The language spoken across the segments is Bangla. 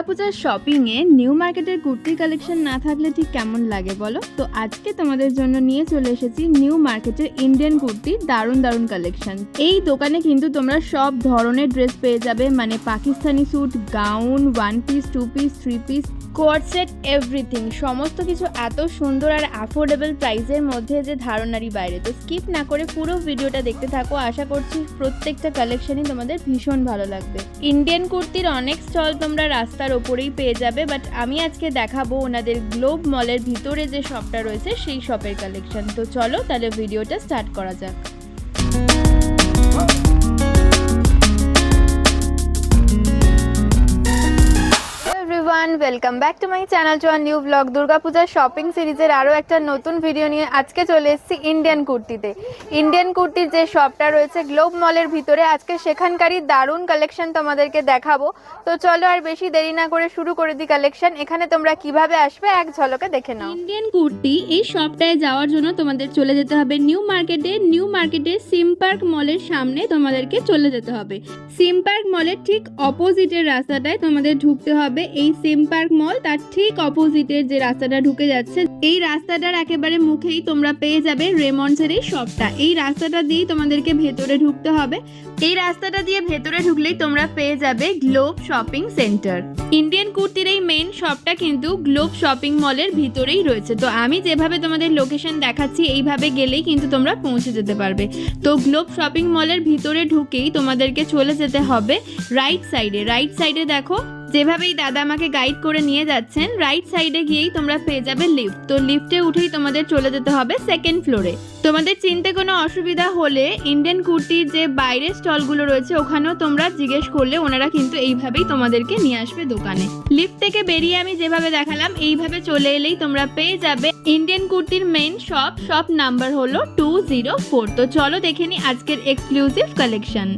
দুর্গাপূজার শপিংয়ে নিউ মার্কেটের কুর্তি কালেকশন না থাকলে ঠিক কেমন লাগে বলো? তো আজকে তোমাদের জন্য নিয়ে চলে এসেছি নিউ মার্কেটের ইন্ডিয়ান কুর্তির দারুণ দারুণ কালেকশন। এই দোকানে কিন্তু তোমরা সব ধরনের ড্রেস পেয়ে যাবে, মানে Pakistani suit, gown, one piece, two piece, three piece, coat set, everything. সমস্ত কিছু এত সুন্দর আর অ্যাফোর্ডেবল প্রাইসের মধ্যে যে ধারণারই বাইরে। তো স্কিপ না করে পুরো ভিডিওটা দেখতে থাকো। আশা করছি প্রত্যেকটা কালেকশনই তোমাদের ভীষণ ভালো লাগবে। ইন্ডিয়ান কুর্তির অনেক স্টল তোমরা রাস্তার ওপরেই পেয়ে যাবে, বাট আমি আজকে দেখাবো ওনাদের গ্লোব মলের ভিতরে যে শপটা রয়েছে সেই শপের কালেকশন। তো চলো তাহলে ভিডিওটা স্টার্ট করা যাক। Welcome back to my channel to our new blog. দুর্গাপূজার শপিং সিরিজের আরও একটা নতুন ভিডিও নিয়ে আজকে চলে এসেছি ইন্ডিয়ান কুর্তিতে। ইন্ডিয়ান কুর্তির যে শপটা রয়েছে গ্লোব মলের ভিতরে, আজকে সেখানকারই দারুণ কালেকশন তোমাদেরকে দেখাবো। তো চলো আর বেশি দেরি না করে শুরু করে দিই কালেকশন। এখানে তোমরা কিভাবে আসবে এক ঝলকে দেখে নাও। ইন্ডিয়ান কুর্তি এই শপটায় যাওয়ার জন্য তোমাদের চলে যেতে হবে নিউ মার্কেটে সিম পার্ক মলের সামনে তোমাদেরকে চলে যেতে হবে। সিম পার্ক মলের ঠিক অপোজিটের রাস্তাটায় তোমাদের ঢুকতে হবে। এই সিম পার্ক মল তার ঠিক অপোজিটের যে রাস্তাটা ঢুকে যাচ্ছে, এই রাস্তাটার একেবারে মুখেই তোমরা পেয়ে যাবে রেমন্ডসের এই শপটা। এই রাস্তাটা দিয়েই তোমাদেরকে ভেতরে ঢুকতে হবে। এই রাস্তাটা দিয়ে ভেতরে ঢুকলেই তোমরা পেয়ে যাবে গ্লোব শপিং সেন্টার। ইন্ডিয়ান কুর্তির এই মেইন শপটা কিন্তু গ্লোব শপিং মলের ভিতরেই রয়েছে। তো আমি যেভাবে তোমাদের লোকেশন দেখাচ্ছি এইভাবে গেলেই কিন্তু তোমরা পৌঁছে যেতে পারবে। তো গ্লোব শপিং মলের ভিতরে ঢুকেই তোমাদেরকে চলে যেতে হবে রাইট সাইডে দেখো, যেভাবেই দাদা আমাকে গাইড করে নিয়ে যাচ্ছেন, রাইট সাইডে গিয়েই তোমরা পেয়ে যাবে লিফট। তো লিফটে উঠেই তোমাদের চলে যেতে হবে সেকেন্ড ফ্লোরে। তোমাদের চিনতে কোনো অসুবিধা হলে ইন্ডিয়ান কুর্তির যে বাইরের স্টলগুলো রয়েছে ওখানেও তোমরা জিজ্ঞেস করলে ওনারা কিন্তু এইভাবেই তোমাদেরকে নিয়ে আসবে দোকানে। লিফট থেকে বেরিয়ে আমি যেভাবে দেখালাম এইভাবে চলে এলেই তোমরা পেয়ে যাবে ইন্ডিয়ান কুর্তির মেইন শপ নাম্বার হলো 204। তো চলো দেখে নি আজকের এক্সক্লুসিভ কালেকশন।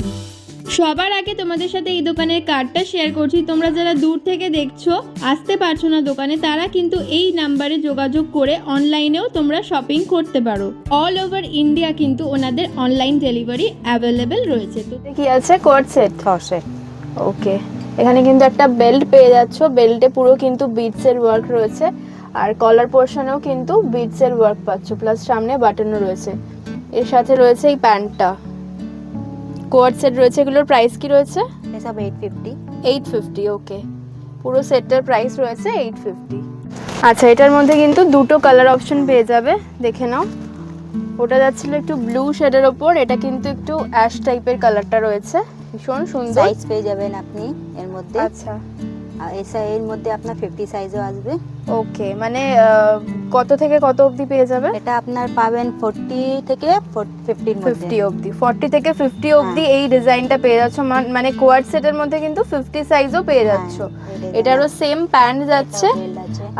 সবার আগে তোমাদের সাথে এই দোকানের কার্ডটা শেয়ার করছি। তোমরা যারা দূর থেকে দেখছো, আসতে পারছো না দোকানে, তারা কিন্তু এই নাম্বারে যোগাযোগ করে অনলাইনেও তোমরা শপিং করতে পারো। অল ওভার ইন্ডিয়া কিন্তু ওনাদের অনলাইন ডেলিভারি অ্যাভেলেবেল রয়েছে। তো কি আছে? কোট সেট, ওকে। এখানে কিন্তু একটা বেল্ট পেয়ে যাচ্ছ, বেল্টে পুরো কিন্তু বিটসের ওয়ার্ক রয়েছে, আর কলার পোর্শনেও কিন্তু বিটসের ওয়ার্ক পাচ্ছ, প্লাস সামনে বাটনও রয়েছে। এর সাথে রয়েছে এই প্যান্টটা, কোয়াড সেট রয়েছে। এগুলোর প্রাইস কি রয়েছে? এসব 850। ওকে, পুরো সেটটার প্রাইস রয়েছে 850। আচ্ছা, এটার মধ্যে কিন্তু দুটো কালার অপশন পেয়ে যাবে, দেখে নাও। ওটা যাচ্ছিল একটু ব্লু শেডের ওপর, এটা কিন্তু একটু অ্যাশ টাইপের কালারটা রয়েছে, ভীষণ সুন্দর। সাইজ পেয়ে যাবেন আপনি এর মধ্যে। আচ্ছা, আর এর মধ্যে আপনার 50 সাইজও আসবে। ওকে, মানে কত থেকে কত অবধি পেয়ে যাবে? এটা আপনার পাবেন 40 থেকে 50 অবধি। 40 থেকে 50 অবধি এই ডিজাইনটা পেয়ে যাচ্ছ, মানে কোয়াড সেটের মধ্যে কিন্তু 50 সাইজও পেয়ে যাচ্ছ। এটারও সেম প্যান্ট যাচ্ছে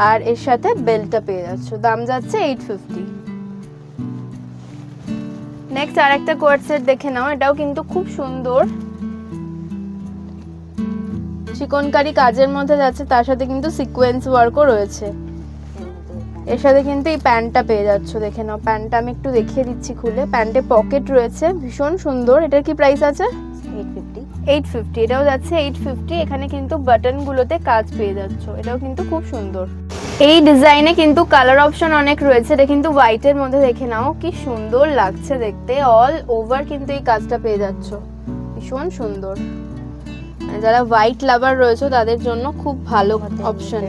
আর এর সাথে বেল্টটা পেয়ে যাচ্ছ। দাম যাচ্ছে 850। নেক্সট আরেকটা কোয়াড সেট দেখে নাও, এটাও কিন্তু খুব সুন্দর, চিকনকারি কাজের মধ্যে যাচ্ছে, তার সাথে কিন্তু সিকোয়েন্স ওয়ার্কও রয়েছে। এর সাথে কিন্তু এই প্যান্টটা পেয়ে যাচ্ছ, দেখে নাও। প্যান্টটা আমি একটু দেখিয়ে দিচ্ছি খুলে। প্যান্টে পকেট রয়েছে, ভীষণ সুন্দর। এটার কি প্রাইস আছে? 850। এটাও যাচ্ছে 850। এখানে কিন্তু বাটনগুলোতে কাজ পেয়ে যাচ্ছ, এটাও কিন্তু খুব সুন্দর। এই ডিজাইনে কিন্তু কালার অপশন অনেক রয়েছে। এটা কিন্তু হোয়াইটের মধ্যে, দেখে নাও কি সুন্দর লাগছে দেখতে। অল ওভার কিন্তু এই কাজটা পেয়ে যাচ্ছ, ভীষণ সুন্দর। যারা হোয়াইট লাভার রয়েছে তাদের জন্য খুব ভালো অপশন।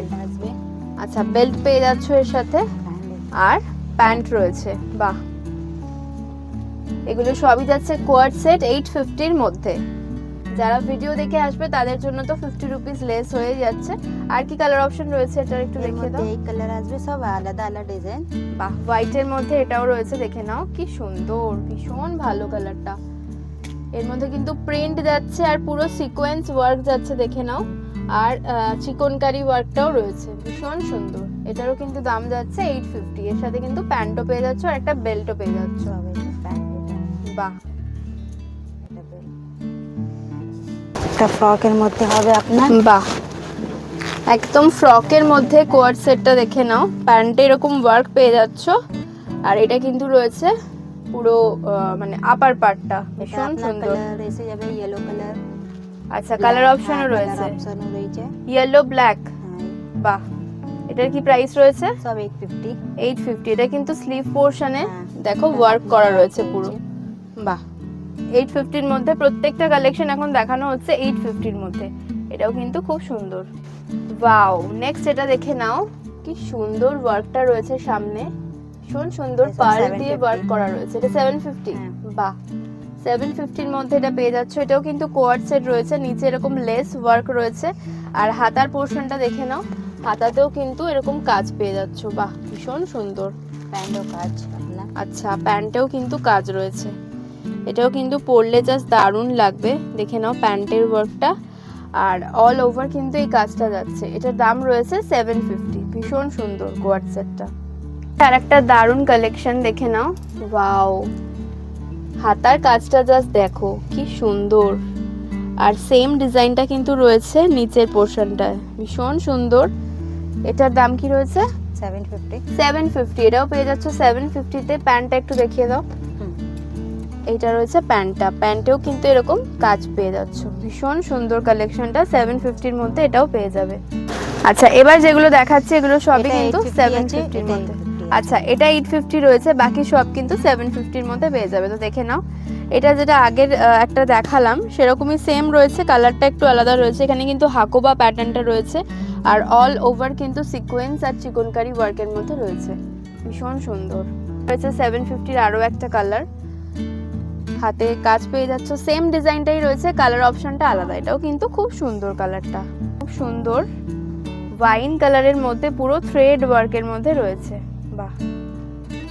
আচ্ছা, বেল্ট পেয়ে যাচ্ছ এর সাথে, আর প্যান্ট রয়েছে। বাহ, এগুলো সবই যাচ্ছে কোয়াড সেট 850-র মধ্যে। যারা ভিডিও দেখে আসবে তাদের জন্য তো 50 রুপিস লেস হয়ে যাচ্ছে। আর কি কালার অপশন রয়েছে এটা একটু দেখিয়ে দাও। এই কালার আসবে, সব আলাদা আলাদা ডিজাইন। বাহ, হোয়াইটের মধ্যে এটাও রয়েছে, দেখে নাও কি সুন্দর, ভীষণ ভালো কালারটা। এর মধ্যে কিন্তু প্রিন্ট যাচ্ছে আর পুরো সিকোয়েন্স ওয়ার্ক যাচ্ছে, দেখে নাও। আর চিকনকারি ওয়ার্কটাও রয়েছে, ভীষণ সুন্দর। এটারও কিন্তু দাম যাচ্ছে 850। এর সাথে কিন্তু প্যান্টও পেয়ে যাচ্ছ আর একটা বেল্টও পেয়ে যাচ্ছ। বাহ, এটা ফ্রকের মধ্যে হবে আপনার। বাহ, একদম ফ্রকের মধ্যে কোয়াড সেটটা দেখে নাও। প্যান্টে এরকম ওয়ার্ক পেয়ে যাচ্ছ, আর এটা কিন্তু রয়েছে পুরো মানে আপার পার্টটা, ভীষণ সুন্দর। কালার এসে যাবে ইয়েলো কালার। আচ্ছা, কালার অপশনও রয়েছে, অপশনও রয়েছে। Yellow black. হ্যাঁ, বাহ, এটার কি প্রাইস রয়েছে? সব 850। 850। এটা কিন্তু স্লিভ পোরশনে হ্যাঁ, দেখো এটা ওয়ার্ক আপনার করা work রয়েছে পুরো। রয়েছে। বাহ, 850 এর মধ্যে প্রত্যেকটা কালেকশন এখন দেখানো হচ্ছে 850 এর মধ্যে। এটাও কিন্তু খুব সুন্দর। ওয়াও, নেক্সট এটা দেখে নাও, কি সুন্দর ওয়ার্কটা রয়েছে সামনে, ভীষণ সুন্দর এটা পার্ল 750 দিয়ে ওয়ার্ক করা রয়েছে। এটা 750। হ্যাঁ। বাহ, 750 এর মধ্যে এটা পেয়ে যাচ্ছ। এটাও কিন্তু কোয়ার্ড সেট রয়েছে, নিচে এরকম লেস ওয়ার্ক রয়েছে। আর হাতার পোর্শনটা দেখে নাও, হাতাতেও কিন্তু এরকম কাজ পেয়ে যাচ্ছ। বাহ, ভীষণ সুন্দর। প্যান্টও কাজ আপনার। আচ্ছা, প্যান্টেও কিন্তু কাজ রয়েছে। এটাও কিন্তু পরলে জাস্ট দারুণ লাগবে, দেখে নাও প্যান্টের ওয়ার্কটা। আর অল ওভার কিন্তু এই কাজটা যাচ্ছে। এটার দাম রয়েছে 750। ভীষণ সুন্দর কোয়ার্ড সেটটা। আর একটা দারুণ কালেকশন দেখে নাও। ওয়াও, হাতার কাজটা জাস্ট দেখো কি সুন্দর। আর সেম ডিজাইনটা কিন্তু রয়েছে নিচের পোর্শনটায়, ভীষণ সুন্দর। এটার দাম কি রয়েছে? 750। 750। এটাও পেয়ে যাচ্ছ 750 তে। প্যান্টটা একটু দেখিয়ে দাও। এইটা রয়েছে প্যান্টটা, প্যান্টেও কিন্তু এরকম কাজ পেয়ে যাচ্ছ। ভীষণ সুন্দর কালেকশনটা, 750 এর মধ্যে এটাও পেয়ে যাবে। আচ্ছা, এবার যেগুলো দেখাচ্ছি এগুলো সবই এটা কিন্তু 850 750 এর এটা মধ্যে। 850 আচ্ছা, এটা 850 রয়েছে, বাকি সব কিন্তু 750 এর মধ্যে পেয়ে যাবে। তো দেখে নাও, এটা যেটা আগের একটা দেখালাম সেরকমই সেম রয়েছে, কালারটা একটু আলাদা রয়েছে। এখানে কিন্তু হাকোবা প্যাটার্নটা রয়েছে, আর অল ওভার কিন্তু সিকোয়েন্স আর চিকনকারি ওয়ার্কের মধ্যে রয়েছে। ভীষণ সুন্দর রয়েছে। 750 এর আরও একটা কালার, হাতে কাজ পেয়ে যাচ্ছ। সেম ডিজাইনটাই রয়েছে, কালার অপশনটা আলাদা। এটাও কিন্তু খুব সুন্দর, কালারটা খুব সুন্দর। ওয়াইন কালারের মধ্যে পুরো থ্রেড ওয়ার্কের মধ্যে রয়েছে। বাহ,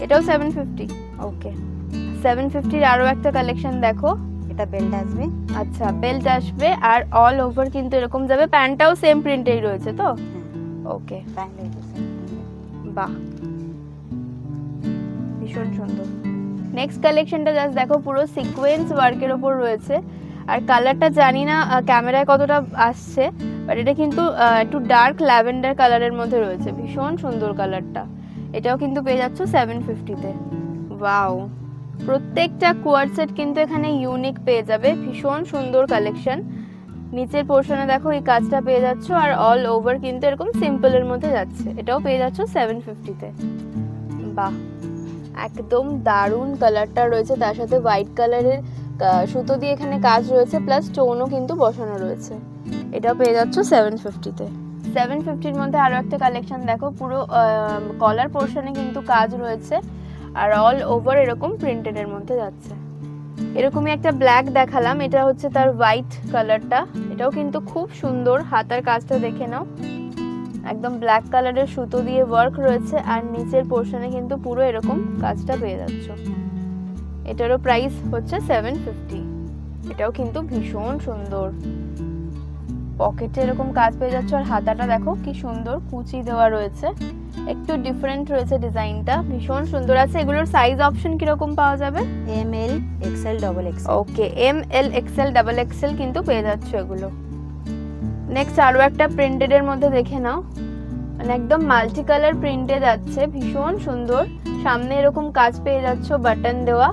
এটাও 750। ওকে, 750 এর আরও একটা কালেকশন দেখো। এটা বেল্ট আসবে। আচ্ছা, বেল্ট আসবে আর অল ওভার কিন্তু এরকম যাবে। প্যান্টটাও সেম প্রিন্টেই রয়েছে তো? ওকে, প্যান্ট রয়েছে। বাহ, ভীষণ সুন্দর। নেক্সট কালেকশনটা জাস্ট দেখো, পুরো সিকোয়েন্স ওয়ার্কের ওপর রয়েছে। আর কালারটা জানি না ক্যামেরায় কতটা আসছে, বাট এটা কিন্তু একটু ডার্ক ল্যাভেন্ডার কালারের মধ্যে রয়েছে। ভীষণ সুন্দর কালারটা। এটাও কিন্তু পেয়ে যাচ্ছ 750 তে। ওয়াও, প্রত্যেকটা কোয়ার্ড সেট কিন্তু এখানে ইউনিক পেয়ে যাবে। ভীষণ সুন্দর কালেকশন। নিচের পোর্শনে দেখো এই কাজটা পেয়ে যাচ্ছ, আর অল ওভার কিন্তু এরকম সিম্পলের মধ্যে যাচ্ছে। এটাও পেয়ে যাচ্ছ 750 তে। বাহ, একদম দারুণ কালারটা রয়েছে, তার সাথে হোয়াইট কালারের সুতো দিয়ে এখানে কাজ রয়েছে, প্লাস স্টোনও কিন্তু বসানো রয়েছে। এটাও পেয়ে যাচ্ছ 750 তে। 750 এর মধ্যে আরও একটা কালেকশন দেখো, পুরো কলার পোর্শনে কিন্তু কাজ রয়েছে, আর অল ওভার এরকম প্রিন্টেডের মধ্যে যাচ্ছে। এরকমই একটা ব্ল্যাক দেখালাম, এটা হচ্ছে তার হোয়াইট কালারটা। এটাও কিন্তু খুব সুন্দর, হাতার কাজটা দেখে নাও, একদম ব্ল্যাক কালারের সুতো দিয়ে ওয়ার্ক রয়েছে, আর নিচের পোর্শনে কিন্তু পুরো এরকম কাজটা পেয়ে যাচ্ছ। এটারও প্রাইস হচ্ছে 750। এটাও কিন্তু ভীষণ সুন্দর, পকেটে এরকম কাজ পেয়ে যাচ্ছ। আর হাতাটা দেখো কি সুন্দর কুচি দেওয়া রয়েছে, একটু ডিফারেন্ট রয়েছে ডিজাইনটা, ভীষণ সুন্দর আছে। এগুলোর সাইজ অপশন কিরকম পাওয়া যাবে? ML XL double XL। ওকে, ML XL ডাবল XL কিন্তু পেয়ে যাচ্ছ এগুলো। নেক্সট আরও একটা প্রিন্টেড এর মধ্যে দেখে নাও, মানে একদম মাল্টি কালার প্রিন্টে যাচ্ছে, ভীষণ সুন্দর। সামনে এরকম কাজ পেয়ে যাচ্ছ, বাটন দেওয়া,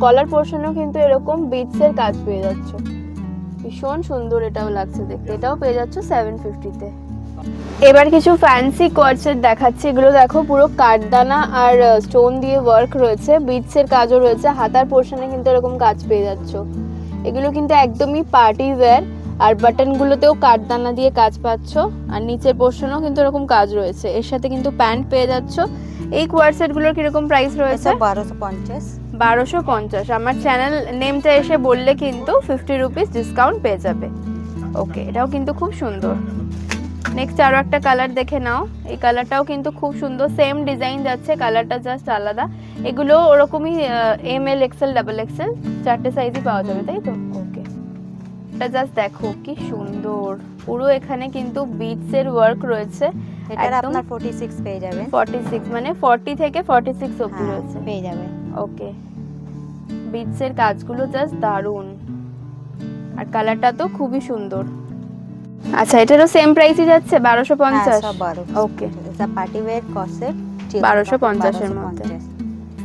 কলার পোর্শনেও কিন্তু এরকম বিটস এর কাজ পেয়ে যাচ্ছ। ভীষণ সুন্দর এটাও লাগছে দেখতে। এটাও পেয়ে যাচ্ছ 750 তে। এবার কিছু ফ্যান্সি কোয়ার্ড সেট দেখাচ্ছি। এগুলো দেখো, পুরো কাঠদানা আর স্টোন দিয়ে ওয়ার্ক রয়েছে, বিটস এর কাজও রয়েছে। হাতার পোর্শনে কিন্তু এরকম কাজ পেয়ে যাচ্ছ। এগুলো কিন্তু একদমই পার্টি ওয়্যার, আর বাটনগুলোতেও কাঠদানা দিয়ে কাজ পাচ্ছ, আর নিচের পোর্শনেও কিন্তু এরকম কাজ রয়েছে। এর সাথে কিন্তু প্যান্ট পেয়ে যাচ্ছ। এই কোয়ার্ড সেটগুলোর কিরকম প্রাইস রয়েছে? 1250। 1250। আমার চ্যানেল নেমটা এসে বললে কিন্তু 50 রুপিস ডিসকাউন্ট পেয়ে যাবে। ওকে, এটাও কিন্তু খুব সুন্দর। নেক্সট আরও একটা কালার দেখে নাও, এই কালারটাও কিন্তু খুব সুন্দর, সেম ডিজাইন যাচ্ছে, কালারটা জাস্ট আলাদা। এগুলো ওরকমই ML XL ডাবল XL চারটে সাইজই পাওয়া যাবে, তাই তো? ওকে, এটা জাস্ট দেখো কি সুন্দর, পুরো এখানে কিন্তু বিটস এর ওয়ার্ক রয়েছে। এটার আপনার 46 পেয়ে যাবেন। 46 মানে 40 থেকে 46 অবধি রয়েছে, পেয়ে যাবে। ওকে, বিটস এর কাজগুলো জাস্ট দারুণ, আর কালারটা তো খুবই সুন্দর। আচ্ছা, এটারও সেম প্রাইসই যাচ্ছে 1250। ওকে, এটা পার্টি ওয়্যার কসেট 1250 এর মধ্যে।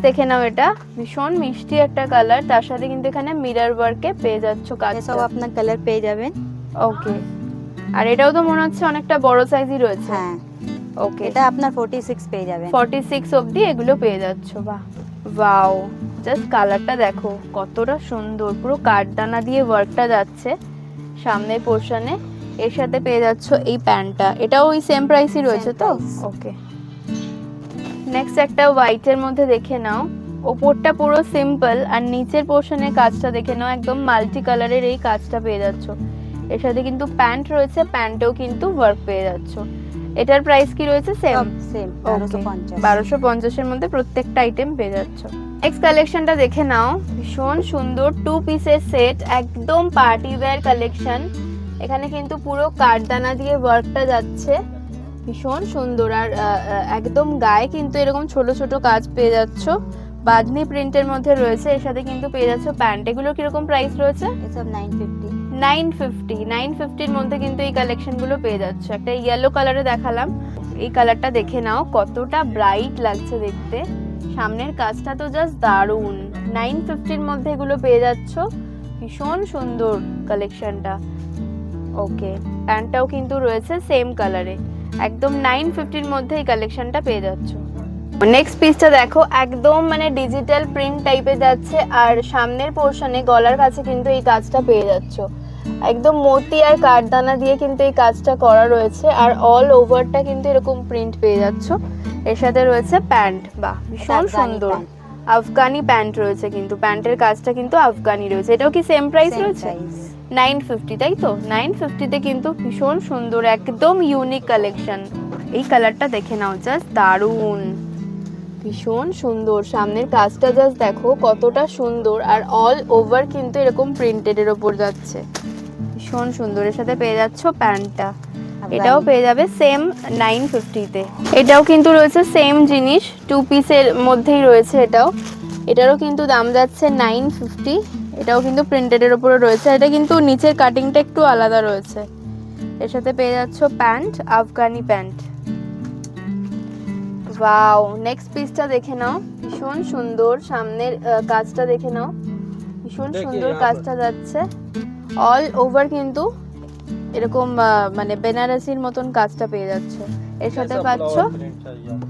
দেখে নাও, এটা ভীষণ মিষ্টি একটা কালার, তার সাথে কিন্তু এখানে মিরর ওয়ার্কে পেয়ে যাচ্ছ কাজ। সব আপনার কালার পেয়ে যাবেন। ওকে, আর এটাও তো মনে হচ্ছে অনেকটা বড় সাইজই রয়েছে। হ্যাঁ, ওকে, এটা আপনার 46 পেয়ে যাবেন। 46 অবধি এগুলো পেয়ে যাচ্ছ। বাহ, ওয়াও, জাস্ট কালারটা দেখো কতটা সুন্দর, পুরো কাঠদানা দিয়ে ওয়ার্কটা যাচ্ছে সামনের পোর্শনে। এর সাথে পেয়ে যাচ্ছ এই প্যান্টটা, এটাও ওই সেম প্রাইসই রয়েছে তো? price। ওকে, নেক্সট একটা হোয়াইটের মধ্যে দেখে নাও। ওপরটা পুরো সিম্পল আর নিচের পোর্শনের কাজটা দেখে নাও, একদম মাল্টি কালারের এই কাজটা পেয়ে যাচ্ছ। এর সাথে কিন্তু প্যান্ট রয়েছে, প্যান্টেও কিন্তু ওয়ার্ক পেয়ে যাচ্ছ। এটার প্রাইস কি রয়েছে? Same same 1250। 1250 এর মধ্যে প্রত্যেকটা আইটেম পেয়ে যাচ্ছ। নেক্সট কালেকশনটা দেখে নাও, ভীষণ সুন্দর 2 পিসের সেট, একদম পার্টি ওয়্যার কালেকশন। এখানে কিন্তু পুরো কাঠদানা দিয়ে ওয়ার্কটা যাচ্ছে, ভীষণ সুন্দর। আর একদম গায়ে কিন্তু এরকম ছোট ছোট কাজ পেয়ে যাচ্ছ, বাঁধনি প্রিন্টের মধ্যে রয়েছে। এর সাথে কিন্তু পেয়ে যাচ্ছ প্যান্ট। এগুলো কিরকম প্রাইস রয়েছে? এসব 950। 950 মধ্যে কিন্তু এই কালেকশন গুলো পেয়ে যাচ্ছে। একটা ইয়েলো কালারে দেখালাম, এই কালারটা দেখে নাও কতটা ব্রাইট লাগছে দেখতে। সামনের কাজটা তো জাস্ট দারুন। 950 মধ্যে এগুলো পেয়ে যাচ্ছ, ভীষণ সুন্দর কালেকশনটা। ওকে, প্যান্টটাও কিন্তু রয়েছে সেম কালারে, একদম 950 মধ্যে এই কালেকশনটা পেয়ে যাচ্ছ। নেক্সট পিসটা দেখো, একদম মানে ডিজিটাল প্রিন্ট টাইপে যাচ্ছে, আর সামনের পোর্শনে গলার কাছে কিন্তু এই কাজটা পেয়ে যাচ্ছ। একদম মতি আর কাঠদানা দিয়ে কিন্তু এই কাজটা করা রয়েছে, আর অল ওভারটা কিন্তু এরকম প্রিন্ট পেয়ে যাচ্ছ। এর সাথে রয়েছে প্যান্ট, বাহ ভীষণ সুন্দর। আফগানি প্যান্ট রয়েছে, কিন্তু প্যান্টের কাজটা কিন্তু আফগানি রয়েছে। এটাও কি সেম প্রাইস রয়েছে? 950, তাই তো? 950 কিন্তু ভীষণ সুন্দর, একদম ইউনিক কালেকশন। এই কালারটা দেখে নাও, জাস্ট দারুন, ভীষণ সুন্দর। সামনের কাজটা জাস্ট দেখো কতটা সুন্দর, আর অল ওভার কিন্তু এরকম প্রিন্টেড এর উপর যাচ্ছে, ভীষণ সুন্দর। এর সাথে পেয়ে যাচ্ছ প্যান্টটা, এটাও পেয়ে যাবে সেম 950-তে। এটাও কিন্তু রয়েছে সেম জিনিস, 2 পিসের মধ্যেই রয়েছে এটাও। এটারও কিন্তু দাম যাচ্ছে 950। এটাও কিন্তু প্রিন্টেড এর উপরে রয়েছে, এটা কিন্তু নিচের কাটিংটা একটু আলাদা রয়েছে। এর সাথে পেয়ে যাচ্ছ pant, Afghani pant. Wow, next পিসটা দেখে নাও, ভীষণ সুন্দর। সামনের কাজটা দেখে নাও, ভীষণ সুন্দর কাজটা যাচ্ছে। অল ওভার কিন্তু এরকম মানে বেনারসির মতন কাজটা পেয়ে যাচ্ছে। এর সাথে পাচ্ছ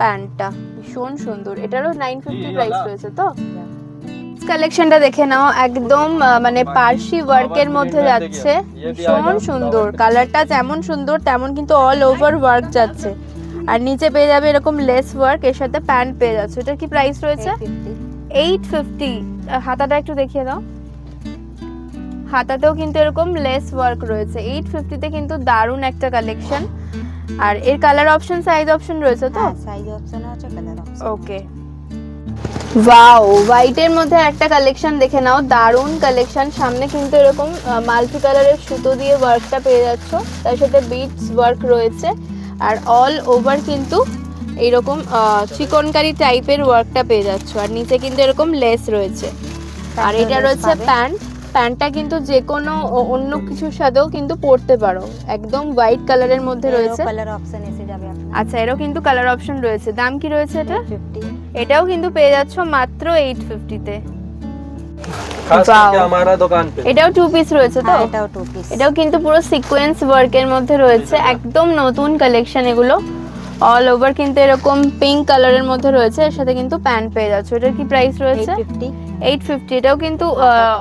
প্যান্টটা, ভীষণ সুন্দর। এটারও 950 প্রাইস রয়েছে তো? কালেকশনটা দেখে নাও, একদম মানে পার্সি ওয়ার্কের মধ্যে যাচ্ছে, ভীষণ সুন্দর। কালারটা যেমন সুন্দর তেমন কিন্তু অল ওভার ওয়ার্ক যাচ্ছে, আর নিচে পেয়ে যাবে এরকম লেস ওয়ার্ক। এর সাথে প্যান্ট পেয়ে যাচ্ছে। এটার কি প্রাইস রয়েছে? 850। হাতাটা একটু দেখিয়ে দাও, হাতাতেও কিন্তু এরকম লেস ওয়ার্ক রয়েছে। 850-তে কিন্তু দারুণ একটা কালেকশন। আর এর কালার অপশন, সাইজ অপশন রয়েছে তো? সাইজ অপশন আছে, কালার অপশন। ওকে, ওয়াও, হোয়াইটের মধ্যে একটা কালেকশন দেখে নাও, দারুণ কালেকশন। সামনে কিন্তু এরকম মাল্টি কালারের সুতো দিয়ে ওয়ার্কটা পেয়ে যাচ্ছ, তার সাথে বিটস ওয়ার্ক রয়েছে, আর অল ওভার কিন্তু এইরকম চিকনকারি টাইপের ওয়ার্কটা পেয়ে যাচ্ছ, আর নিচে কিন্তু এরকম লেস রয়েছে। আর এটা রয়েছে প্যান্ট। প্যান্টটা কিন্তু যে কোনো অন্য কিছুর সাথেও কিন্তু পরতে পারো, একদম হোয়াইট কালারের মধ্যে রয়েছে। কালার অপশন এসে যাবে আপনার। আচ্ছা, এরও কিন্তু কালার অপশন রয়েছে। দাম কি রয়েছে এটা? 50। এটাও কিন্তু পেয়ে যাচ্ছ মাত্র 850-তে। খাস করকে আমারা দোকান पे এটাও 2 পিস রয়েছে তো? এটাও 2 পিস। এটাও কিন্তু পুরো সিকোয়েন্স ওয়ার্কের মধ্যে রয়েছে, একদম নতুন কালেকশন এগুলো। অল ওভার কিন্তু এরকম পিঙ্ক কালারের মধ্যে রয়েছে। এর সাথে কিন্তু প্যান্ট পেয়ে যাচ্ছে। এটার কি প্রাইস রয়েছে? 850। এটাও কিন্তু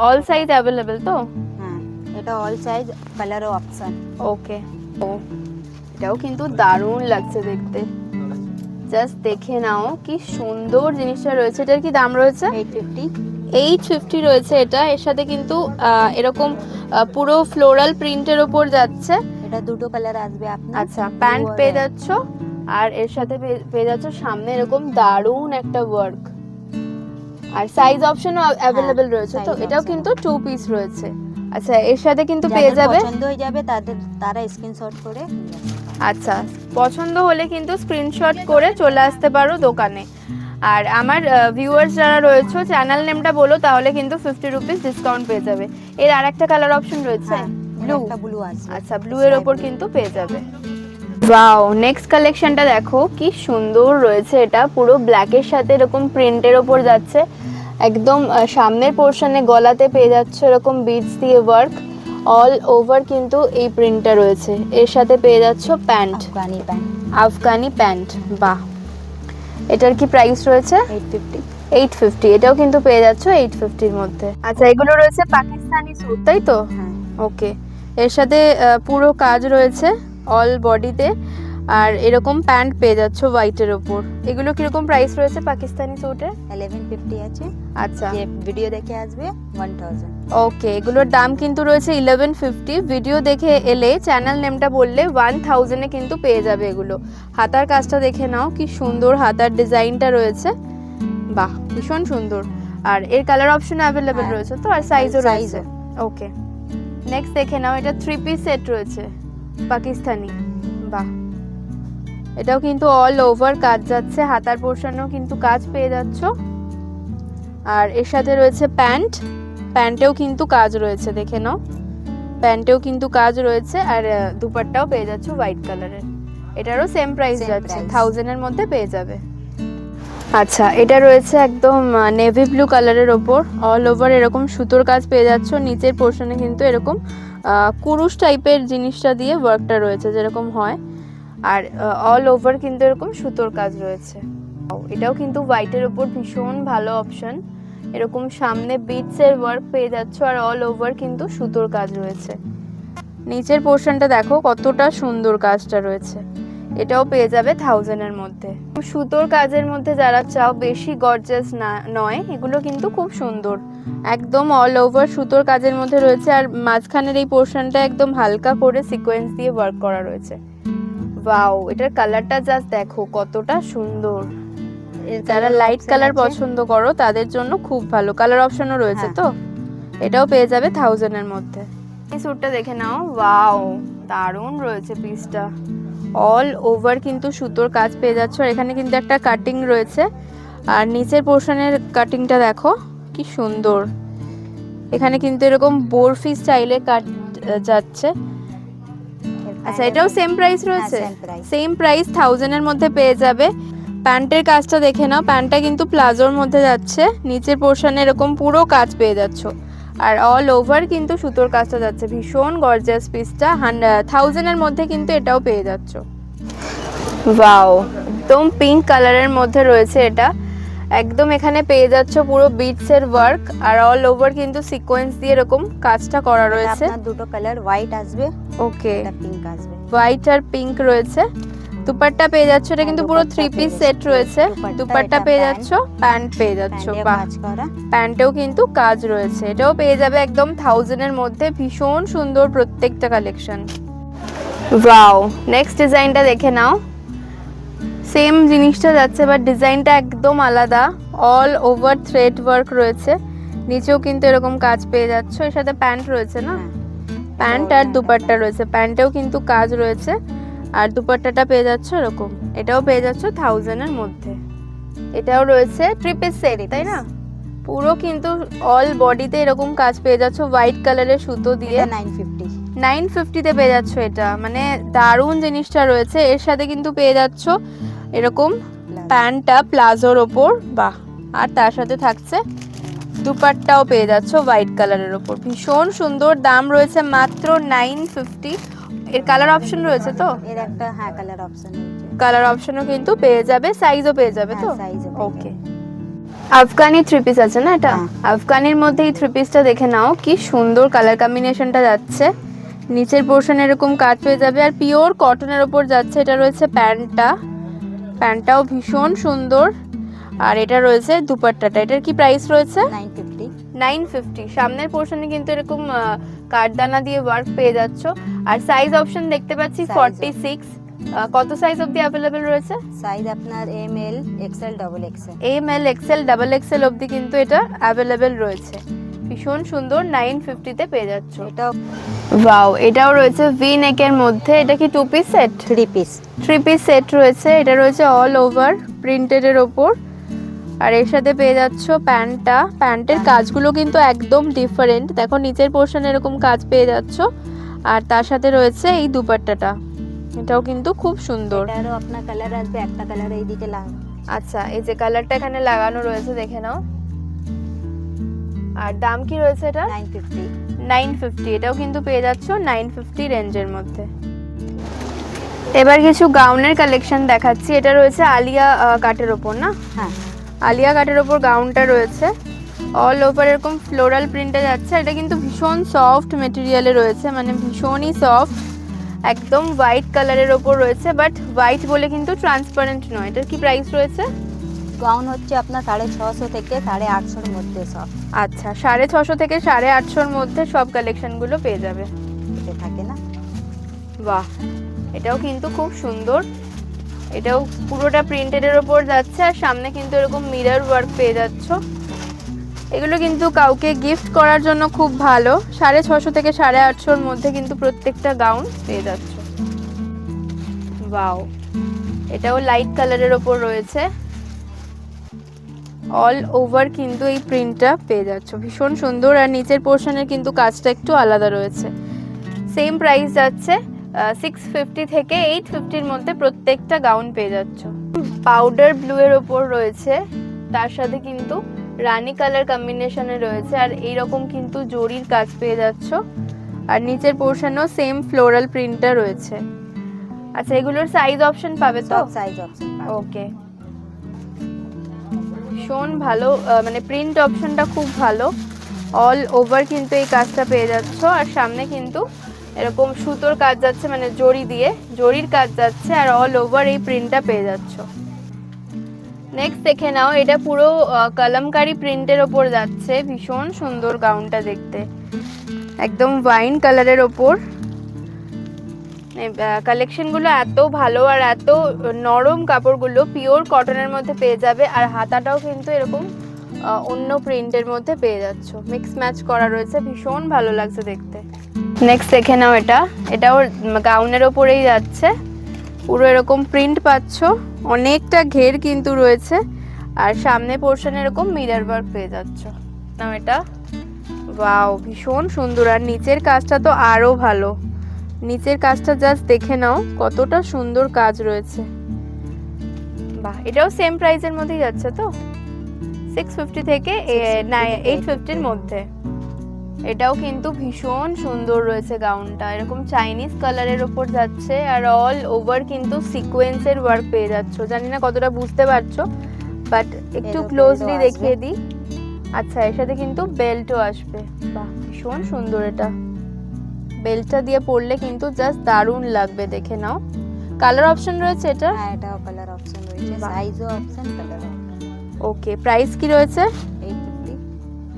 অল সাইজ অ্যাভেলেবেল তো? হ্যাঁ, এটা অল সাইজ, কালারও অপশন। ওকে, এটাও কিন্তু দারুণ লাগছে দেখতে, জাস্ট দেখে নাও কি সুন্দর জিনিসটা রয়েছে। এটার কি দাম রয়েছে? 850 রয়েছে এটা। এর সাথে কিন্তু এরকম পুরো ফ্লোরাল প্রিন্টের উপর যাচ্ছে। এটা দুটো কালার আসবে আপনার। আচ্ছা, প্যান্ট পেয়ে যাচ্ছ, আর এর সাথে পেয়ে যাচ্ছ সামনে এরকম দারুণ একটা ওয়ার্ক, আর সাইজ অপশনও অ্যাভেলেবেল রয়েছে তো? এটাও কিন্তু 2 পিস রয়েছে। আচ্ছা, এর সাথে কিন্তু পেয়ে যাবে, পছন্দ হয়ে যাবে তারা স্ক্রিনশট করে। আচ্ছা, পছন্দ হলে কিন্তু স্ক্রিনশট করে চলে আসতে পারো দোকানে। আর আমার ভিউয়ার্স যারা রয়েছে, চ্যানেল নেমটা বলো, তাহলে কিন্তু 50 রুপিস ডিসকাউন্ট পেয়ে যাবে। এর আরেকটা কালার অপশন রয়েছে, ব্লু। ব্লু আছে। আচ্ছা, ব্লু এর ওপর কিন্তু পেয়ে যাবে। ওয়াও, নেক্সট কালেকশনটা দেখো কি সুন্দর রয়েছে। এটা পুরো ব্ল্যাকের সাথে এরকম প্রিন্টের ওপর যাচ্ছে, একদম সামনের পোর্শনে গলাতে পেয়ে যাচ্ছে এরকম বিটস দিয়ে ওয়ার্ক, অল ওভার কিন্তু এই প্রিন্টটা রয়েছে। এর সাথে পেয়ে যাচ্ছ pant, Afghani pant, Afghani pant. বাহ, এটার কি প্রাইস রয়েছে? 850। 850। এটাও কিন্তু পেয়ে যাচ্ছ 850-র মধ্যে। আচ্ছা, এগুলো রয়েছে পাকিস্তানি স্যুট, তাই তো? হ্যাঁ, ওকে, এর সাথে পুরো কাজ রয়েছে অল বডিতে, আর এরকম প্যান্ট পেয়ে যাচ্ছ হোয়াইটের ওপর। এগুলো কিরকম প্রাইস রয়েছে পাকিস্তানি স্যুটের? 1150 আছে। আচ্ছা, যে ভিডিও দেখে আসবে 1000। ওকে, এগুলোর দাম কিন্তু রয়েছে 1150। ভিডিও দেখে এলে চ্যানেল নেমটা বললে 1000-এ কিন্তু পেয়ে যাবে এগুলো। হাতার কাজটা দেখে নাও, কি সুন্দর হাতার ডিজাইনটা রয়েছে। বাহ, ভীষণ সুন্দর। আর এর কালার অপশন অ্যাভেলেবেল হ্যাঁ, রয়েছে তো, আর সাইজও রয়েছে। সাইজও। ওকে, নেক্সট দেখে নাও, এটা 3 পিস সেট রয়েছে পাকিস্তানি। বাহ, এটাও কিন্তু অল ওভার কাজ যাচ্ছে, হাতার পোর্শনেও কিন্তু কাজ পেয়ে যাচ্ছ। আর এর সাথে রয়েছে প্যান্ট, প্যান্টেও কিন্তু কাজ রয়েছে, দেখে নাও, প্যান্টেও কিন্তু কাজ রয়েছে। আর দুপাট্টাও পেয়ে যাচ্ছ হোয়াইট কালারের। এটারও সেম প্রাইস Same যাচ্ছে, price। 1000-এর মধ্যে পেয়ে যাবে। আচ্ছা, এটা রয়েছে একদম নেভি ব্লু কালারের ওপর, অল ওভার এরকম সুতোর কাজ পেয়ে যাচ্ছ। নিচের পোর্শনে কিন্তু এরকম কুরুশ টাইপের জিনিসটা দিয়ে ওয়ার্কটা রয়েছে যেরকম হয়, আর অল ওভার কিন্তু এরকম সুতোর কাজ রয়েছে। এটাও কিন্তু হোয়াইটের ওপর ভীষণ ভালো অপশন। এরকম সামনে বিটসের ওয়ার্ক পেয়ে যাচ্ছ, আর অল ওভার কিন্তু সুতোর কাজ রয়েছে। নিচের পোর্শনটা দেখো কতটা সুন্দর কাজটা রয়েছে। এটাও পেয়ে যাবে 1000-এর মধ্যে। সুতোর কাজের মধ্যে যারা চাও, বেশি গর্জাস না নয়, এগুলো কিন্তু খুব সুন্দর, একদম অল ওভার সুতোর কাজের মধ্যে রয়েছে। আর মাঝখানের এই পোর্শনটা একদম হালকা করে সিকোয়েন্স দিয়ে ওয়ার্ক করা রয়েছে। ওয়াও, এটার কালারটা জাস্ট দেখো কতটা সুন্দর। যারা লাইট কালার পছন্দ করো তাদের জন্য খুব ভালো। কালার অপশনও রয়েছে তো, এটাও পেয়ে যাবে 1000-এর মধ্যে। এই স্যুটটা দেখে নাও, ওয়াও, দারুণ রয়েছে পিসটা। অল ওভার কিন্তু সুতোর কাজ পেয়ে যাচ্ছ, আর এখানে কিন্তু একটা কাটিং রয়েছে। আর নিচের পোর্শনের কাটিংটা দেখো কি সুন্দর। এখানে কিন্তু এরকম বরফি স্টাইলে কাট যাচ্ছে। আচ্ছা, এটাও সেম প্রাইস রয়েছে? সেম প্রাইস 1000-এর মধ্যে পেয়ে যাবে। প্যান্টের কাজটা দেখে নাও, প্যান্টটা কিন্তু প্লাজোর মধ্যে যাচ্ছে, নিচের পোর্শনে এরকম পুরো কাজ পেয়ে যাচ্ছ, আর অল ওভার কিন্তু সুতোর কাজটা যাচ্ছে। ভীষণ গর্জিয়াস পিসটা, 1000-এর মধ্যে কিন্তু এটাও পেয়ে যাচ্ছ। ওয়াও, একদম পিঙ্ক কালারের মধ্যে রয়েছে এটা। একদম এখানে পেয়ে যাচ্ছ পুরো বিটসের ওয়ার্ক, আর অল ওভার কিন্তু সিকোয়েন্স দিয়ে এরকম কাজটা করা রয়েছে। আপনার দুটো কালার, হোয়াইট আসবে, ওকে, এটা পিঙ্ক আসবে। হোয়াইট আর পিঙ্ক রয়েছে। দুপাট্টা পেয়ে যাচ্ছ, এটা কিন্তু পুরো 3 পিস সেট রয়েছে। দুপাট্টা পেয়ে যাচ্ছ, প্যান্ট পেয়ে যাচ্ছ। বাহ, প্যান্টেও কিন্তু কাজ রয়েছে। এটাও পেয়ে যাবে একদম 1000-এর মধ্যে। ভীষণ সুন্দর প্রত্যেকটা কালেকশন। ওয়াও, নেক্সট ডিজাইনটা দেখে নাও, সেম জিনিসটা যাচ্ছে বাট ডিজাইনটা একদম আলাদা। অল ওভার থ্রেড ওয়ার্ক রয়েছে, নিচেও কিন্তু এরকম কাজ পেয়ে যাচ্ছ। এর সাথে প্যান্ট রয়েছে না, প্যান্ট আর দুপাট্টা রয়েছে, প্যান্টেও কিন্তু কাজ রয়েছে, আর দুপাট্টাটা পেয়ে যাচ্ছ এরকম। এটাও পেয়ে যাচ্ছ 1000-এর মধ্যে। এটাও রয়েছে 3 পিস সেট, তাই না? পুরো কিন্তু অল বডিতে এরকম কাজ পেয়ে যাচ্ছ হোয়াইট কালারের সুতো দিয়ে। 950-তে পেয়ে যাচ্ছ। এটা মানে দারুণ জিনিসটা রয়েছে। এর সাথে কিন্তু পেয়ে যাচ্ছ এরকম প্যান্টটা প্লাজোর ওপর। বাহ, আর তার সাথে থাকছে দুপাট্টাও পেয়ে যাচ্ছ হোয়াইট কালারের ওপর। ভীষণ সুন্দর। দাম রয়েছে মাত্র 950। এর কালার অপশন রয়েছে তো? এর একটা কালার অপশন রয়েছে। কালার অপশনও কিন্তু পেয়ে যাবে, সাইজও পেয়ে যাবে তো? সাইজও। ওকে, আফগানি 3 পিস আছে না এটা? আফগানির মধ্যে এই 3 পিসটা দেখে নাও, কি সুন্দর কালার কম্বিনেশনটা যাচ্ছে। নিচের পোর্শন এরকম কাজ পেয়ে যাবে, আর পিওর কটনের ওপর যাচ্ছে। এটা রয়েছে প্যান্টটা, প্যান্টটাও ভীষণ সুন্দর। আর এটা রয়েছে দুপাট্টাটা। এটার কি প্রাইস রয়েছে? 950। সামনের পোর্শনে কিন্তু এরকম কাঠদানা দিয়ে ওয়ার্ক পেয়ে যাচ্ছ। আর সাইজ অপশন দেখতে পাচ্ছি 46। কত সাইজ অবধি অ্যাভেলেবেল রয়েছে? সাইজ আপনার M L, XL, double XL. M L, XL, double XL অবধি কিন্তু এটা অ্যাভেলেবেল রয়েছে। ভীষণ সুন্দর, 950-তে পেয়ে যাচ্ছ। এটাও ওয়াও, এটাও রয়েছে ভি নেকের মধ্যে। এটা কি 2 পিস সেট? 3 পিস সেট রয়েছে। এটা রয়েছে অল ওভার প্রিন্টেডের ওপর, আর এর সাথে পেয়ে যাচ্ছ প্যান্টটা। প্যান্টের কাজগুলো কিন্তু একদম ডিফারেন্ট। দেখো নিচের পোর্শনে এরকম কাজ পেয়ে যাচ্ছ, আর তার সাথে রয়েছে এই দুপাট্টাটা। এটাও কিন্তু খুব সুন্দর। এটারও আপনার কালার আসবে, একটা কালার এইদিকে লাগানো। আচ্ছা, এই যে কালারটা এখানে লাগানো রয়েছে দেখে নাও। আর দাম কি রয়েছে এটা? 950। 950, এটাও কিন্তু পেয়ে যাচ্ছ 950 রেঞ্জের মধ্যে। এবার কিছু গাউনের কালেকশন দেখাচ্ছি। এটা রয়েছে আলিয়া কাটের ওপর না? হ্যাঁ, আলিয়া কাটের ওপর গাউনটা রয়েছে, অল ওভার এরকম ফ্লোরাল প্রিন্টে যাচ্ছে। এটা কিন্তু ভীষণ সফট মেটেরিয়ালে রয়েছে, মানে ভীষণই সফট, একদম হোয়াইট কালারের ওপর রয়েছে, বাট হোয়াইট বলে কিন্তু ট্রান্সপারেন্ট নয়। এটার কি প্রাইস রয়েছে? গাউন হচ্ছে আপনার 650 থেকে 850 মধ্যে সব আচ্ছা, 650 থেকে 850 মধ্যে সব কালেকশনগুলো পেয়ে যাবে। এটা থাকে না। বাহ, এটাও কিন্তু খুব সুন্দর। এটাও পুরোটা প্রিন্টেডের ওপর যাচ্ছে, আর সামনে কিন্তু এরকম মিরর ওয়ার্ক পেয়ে যাচ্ছ। এগুলো কিন্তু কাউকে গিফট করার জন্য খুব ভালো। 650 থেকে 850 মধ্যে কিন্তু প্রত্যেকটা গাউন পেয়ে যাচ্ছ। ওয়াও, এটাও লাইট কালারের ওপর রয়েছে, অল ওভার কিন্তু এই প্রিন্টটা পেয়ে যাচ্ছ, ভীষণ সুন্দর। আর নিচের পোর্শনের কিন্তু কাজটা একটু আলাদা রয়েছে। সেম প্রাইস যাচ্ছে 650 থেকে 850-র মধ্যে প্রত্যেকটা গাউন পেয়ে যাচ্ছ। পাউডার ব্লু এর ওপর রয়েছে, তার সাথে কিন্তু রানী কালার কম্বিনেশনে রয়েছে, আর এইরকম কিন্তু জরির কাজ পেয়ে যাচ্ছ। আর নিচের পোর্শনেও সেম ফ্লোরাল প্রিন্টটা রয়েছে। আচ্ছা, এগুলোর সাইজ অপশন পাবে তো? সব সাইজ অপশন পাবেন। ওকে, ভীষণ ভালো, মানে প্রিন্ট অপশনটা খুব ভালো। অল ওভার কিন্তু এই কাজটা পেয়ে যাচ্ছ, আর সামনে কিন্তু এরকম সুতোর কাজ যাচ্ছে, মানে জরি দিয়ে জরির কাজ যাচ্ছে, আর অল ওভার এই প্রিন্টটা পেয়ে যাচ্ছ। নেক্সট দেখে নাও, এটা পুরো কলমকারি প্রিন্টের ওপর যাচ্ছে, ভীষণ সুন্দর গাউনটা দেখতে, একদম ওয়াইন কালারের ওপর। কালেকশনগুলো এত ভালো, আর এত নরম কাপড়গুলো পিওর কটনের মধ্যে পেয়ে যাবে। আর হাতাটাও কিন্তু এরকম অন্য প্রিন্টের মধ্যে পেয়ে যাচ্ছ, মিক্স ম্যাচ করা রয়েছে, ভীষণ ভালো লাগছে দেখতে। নেক্সট দেখে নাও, এটাও গাউনের ওপরেই যাচ্ছে, পুরো এরকম প্রিন্ট পাচ্ছ, অনেকটা ঘের কিন্তু রয়েছে, আর সামনে পোর্শনে এরকম মিরর ওয়ার্ক পেয়ে যাচ্ছ। নাও এটা, ওয়াও, ভীষণ সুন্দর। আর নিচের কাজটা তো আরো ভালো, নিচের কাজটা জাস্ট দেখে নাও কতটা সুন্দর কাজ রয়েছে। বাহ, এটাও সেম প্রাইসের মধ্যেই যাচ্ছে তো, 650 থেকে 850-র মধ্যে। এটাও কিন্তু ভীষণ সুন্দর রয়েছে গাউনটা, এরকম চাইনিজ কালারের ওপর যাচ্ছে, আর অল ওভার কিন্তু সিকোয়েন্সের ওয়ার্ক পেয়ে যাচ্ছ। জানি না কতটা বুঝতে পারছো, বাট একটু ক্লোজলি দেখিয়ে দিই। আচ্ছা, এর সাথে কিন্তু বেল্টও আসবে। বাহ, ভীষণ সুন্দর। এটা বেল্টটা দিয়ে পরলে কিন্তু জাস্ট দারুণ লাগবে, দেখে নাও। কালার অপশন রয়েছে এটা? হ্যাঁ, এটাও কালার অপশন রয়েছে, সাইজও অপশন, কালার। ওকে, প্রাইস কি রয়েছে? 850।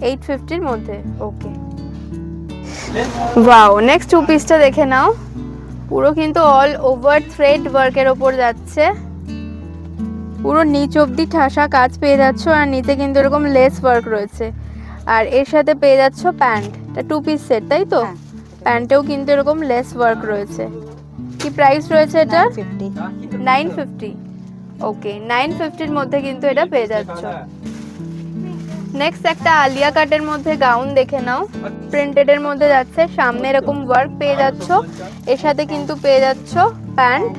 850-র মধ্যে। ওকে, ওয়াও, নেক্সট টু পিসটা দেখে নাও, পুরো কিন্তু অল ওভার থ্রেড ওয়ার্কের ওপর যাচ্ছে, পুরো নিচ অবধি ঠাসা কাজ পেয়ে যাচ্ছ, আর নিচে কিন্তু এরকম লেস ওয়ার্ক রয়েছে। আর এর সাথে পেয়ে যাচ্ছ প্যান্ট, এটা টু পিস সেট তাই তো? প্যান্টেও কিন্তু এরকম লেস ওয়ার্ক রয়েছে। কি প্রাইস রয়েছে এটা? 950। ওকে, 950-র মধ্যে কিন্তু এটা পেয়ে যাচ্ছ। নেক্সট একটা আলিয়া কাটের মধ্যে গাউন দেখে নাও, প্রিন্টেড এর মধ্যে যাচ্ছে, সামনে এরকম ওয়ার্ক পেয়ে যাচ্ছ, এর সাথে কিন্তু পেয়ে যাচ্ছ প্যান্ট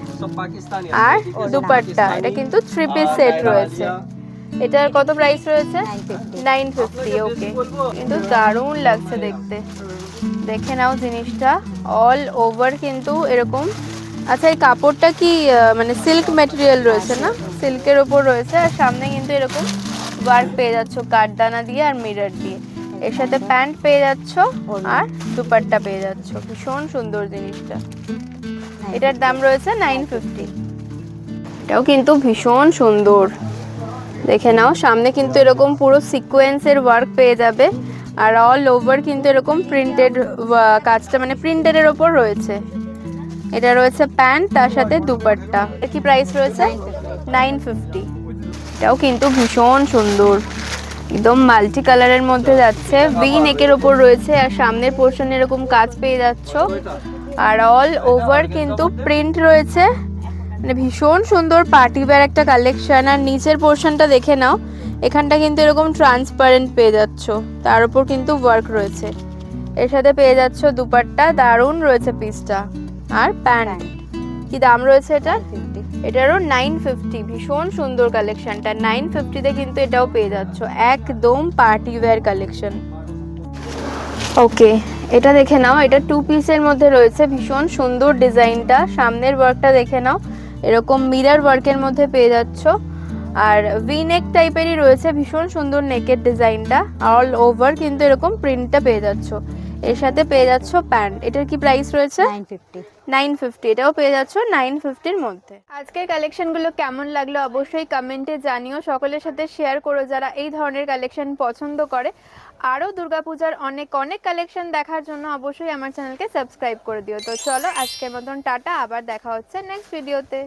আর দুপাট্টা। এটা কিন্তু থ্রি পিস সেট রয়েছে। এটার কত প্রাইস রয়েছে? 950। ওকে, কিন্তু দারুণ লাগছে দেখতে, দেখে নাও জিনিসটা, অল ওভার কিন্তু এরকম। আচ্ছা, এই কাপড়টা কি মানে সিল্ক ম্যাটেরিয়াল রয়েছে না? সিল্কের ওপর রয়েছে, আর সামনে কিন্তু এরকম ওয়ার্ক পেয়ে যাচ্ছ কাঠদানা দিয়ে আর মিরর দিয়ে। এর সাথে প্যান্ট পেয়ে যাচ্ছ আর দুপাট্টা পেয়ে যাচ্ছ, ভীষণ সুন্দর জিনিসটা। এটার দাম রয়েছে 950। এটাও কিন্তু ভীষণ সুন্দর, দেখে নাও, সামনে কিন্তু এরকম পুরো সিকোয়েন্সের ওয়ার্ক পেয়ে যাবে, আর অল ওভার কিন্তু এরকম প্রিন্টেড কাজটা, মানে প্রিন্টেডের ওপর রয়েছে। এটা রয়েছে প্যান্ট, তার সাথে দুপাট্টা। এর কি প্রাইস রয়েছে? 950। এটাও কিন্তু ভীষণ সুন্দর, একদম মাল্টি কালারের মধ্যে যাচ্ছে, ভি নেকের ওপর রয়েছে, আর সামনের পোর্শনে এরকম কাজ পেয়ে যাচ্ছ, আর অল ওভার কিন্তু প্রিন্ট রয়েছে, মানে ভীষণ সুন্দর পার্টি ওয়্যার একটা কালেকশন। আর নিচের পোর্শনটা দেখে নাও, এখানটা কিন্তু এরকম ট্রান্সপারেন্ট পেয়ে যাচ্ছ, তার উপর কিন্তু ওয়ার্ক রয়েছে। এর সাথে পেয়ে যাচ্ছ দুপাট্টা, দারুণ রয়েছে পিসটা, আর প্যান্ট। কি দাম রয়েছে এটা? এটারও 950। ভীষণ সুন্দর কালেকশনটা, 950-তে কিন্তু এটাও পেয়ে যাচ্ছ, একদম পার্টি ওয়্যার কালেকশন। ওকে, এটা দেখে নাও, এটা 2 পিসের মধ্যে রয়েছে, ভীষণ সুন্দর ডিজাইনটা। সামনের ওয়ার্কটা দেখে নাও, এরকম মিরর ওয়ার্কের মধ্যে পেয়ে যাচ্ছ। আর ভি নেক টাইপেরই রয়েছে, ভীষণ সুন্দর নেকের ডিজাইনটা, অল ওভার কিন্তু এরকম প্রিন্টটা পেয়ে যাচ্ছ। এর সাথে পেয়ে যাচ্ছ প্যান্ট। এটার কি প্রাইস রয়েছে? 950। 950, এটাও পেয়ে যাচ্ছ 950-র মধ্যে। আজকের কালেকশনগুলো কেমন লাগলো অবশ্যই কমেন্টে জানিও, সকলের সাথে শেয়ার করো যারা এই ধরনের কালেকশন পছন্দ করে। আরও দুর্গাপূজার অনেক অনেক কালেকশন দেখার জন্য অবশ্যই আমার চ্যানেলকে সাবস্ক্রাইব করে দিও। তো চলো আজকের মতন টাটা, আবার দেখা হচ্ছে নেক্সট ভিডিওতে।